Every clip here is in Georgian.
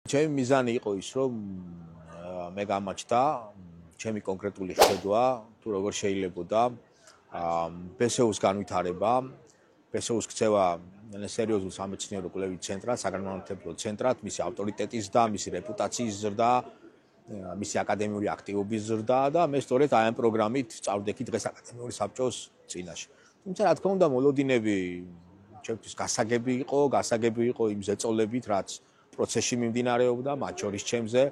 ჩემი მიზანი იყო ის, რომ მე გამაჩნდა ჩემი კონკრეტული ხედვა, თუ როგორ შეიძლებოდა ბესეუს განვითარება, ბესეუს ქცევა სერიოზულ სამეცნიერო კვლევით ცენტრად, საგანმანათლებლო ცენტრად, მისი ავტორიტეტის და მისი რეპუტაციის ზრდა, მისი აკადემიური აქტივობის ზრდა და მე სწორედ აი ამ პროგრამით წავდექი დღეს აკადემიური საბჭოს წინაშე. თუმცა რა თქმა უნდა, მოლოდინები ჩემთვის გასაგები იყო იმ ზეწოლებით, რაც პროცესში მიმდინარეობდა, მათ შორის ჩემზე,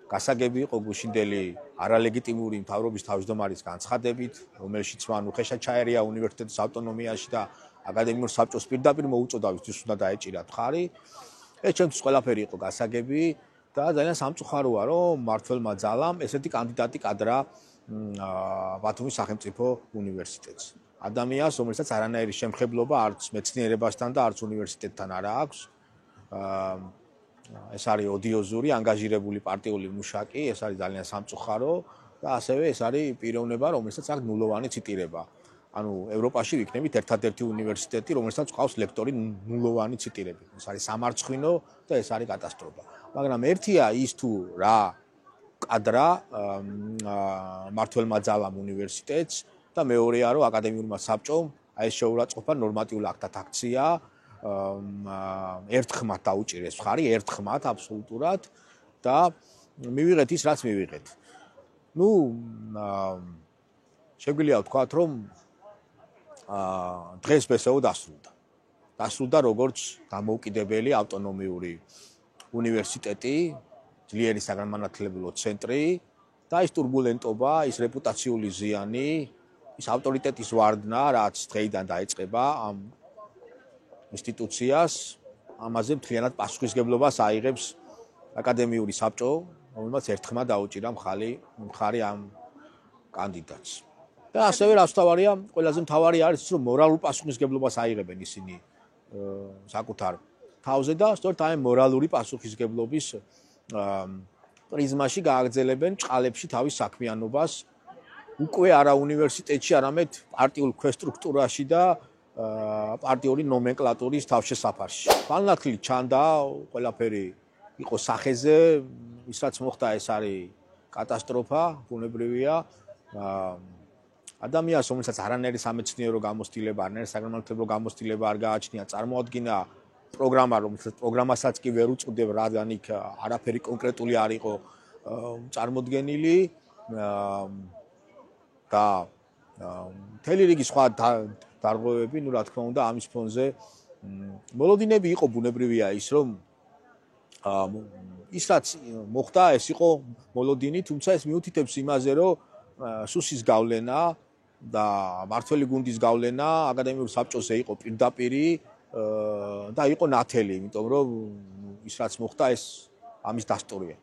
გასაგები იყო გუშინდელი არალეგიტიმური მთავრობის თავმჯდომარის განცხადებით, რომელშიც მან უხეშად ჩაერია უნივერსიტეტის ავტონომიაში და აკადემიურ საბჭოს პირდაპირ მოუწოდა ვისთვის უნდა დაეჭირათ მხარი. ეს ჩემთვის ყველაფერი იყო გასაგები და ძალიან სამწუხაროა, რომ მმართველმა ძალამ ესეთი კანდიდატი კადრა ბათუმის სახელმწიფო უნივერსიტეტს. ადამიანს, რომელსაც არანაირი შემხებლობა არც მეცნიერებასთან და არც უნივერსიტეტთან არ აქვს. ეს არის ოდიოზური, ანგაჟირებული პარტიული მუშაკი, ეს არის ძალიან სამწუხარო და ასევე ეს არის პიროვნება, რომელსაც აქვს ნულოვანი ციტირება. ანუ ევროპაში ვიქნებით ერთადერთი უნივერსიტეტი, რომელსაც ყავს ლექტორი ნულოვანი ციტირებით. ეს არის სამარცხვინო და ეს არის კატასტროფა. მაგრამ ერთია ის თუ რა კადრა მმართველმა ძალამ უნივერსიტეტს და მეორეა რომ აკადემიურმა საბჭომ აი ეს შეურაცხყოფა ნორმატიულ აქტად აქცია ერთხმად დაუჭირეს მხარი, ერთხმად აბსოლუტურად და მივიღეთ ის, რაც მივიღეთ. შეგვიძლია ვთქვათ, რომ დღეს ბესეუ დასრულდა. დასრულდა როგორც დამოუკიდებელი ავტონომიური უნივერსიტეტი, ძლიერი საგანმანათლებლო ცენტრი და ის турბულენტობა, ის რეპუტაციული ზიანი, ის ავტორიტეტის ვარდნა, რაც დღეიდან დაიწყება ამ ინსტიტუციას, ამაზე მთლიანად პასუხისგებლობას აიღებს აკადემიური საბჭო, რომელმაც ერთხმად დაუჭირა მხარი ამ კანდიდატს. და ასევე რაც მთავარია, ყველაზე მთავარი არის ის, რომ მორალურ პასუხისგებლობას აიღებენ ისინი საკუთარ თავზე და სწორედ აი მორალური პასუხისგებლობის პრიზმაში გააგრძელებენ ჭყალებში თავის საქმიანობას უკვე არა უნივერსიტეტში, არამედ პარტიულ ქვესტრუქტურაში და პარტიული ნომენკლატურის თავშესაფარში. განლათლი ჩანდა, ყველაფერი იყო სახეზე, ის რაც მოხდა ეს არის კატასტროფა, ბუნებრივია. ადამიანს, რომელსაც არანაირი სამეცნიერო გამოცდილება, არანაირი საგანმანათლებლო გამოცდილება არ გააჩნია, წარმოადგინა პროგრამა, რომელსაც პროგრამასაც კი ვერ უწოდებ, რადგან იქ არაფერი კონკრეტული არ იყო წარმოდგენილი და მთელი რიგი სხვა დარღვევები, რა თქმა უნდა, ამის ფონზე მოლოდინები იყო ბუნებრივია ის, რომ ის რაც მოხდა, ეს იყო მოლოდინი, თუმცა ეს მიუთითებს იმაზე, რომ სუსის გავლენა და მართველი გუნდის გავლენა აკადემიურ საბჭოზე იყო პირდაპირი და იყო ნათელი, იმიტომ რომ ის რაც მოხდა, ეს ამის დასტურია.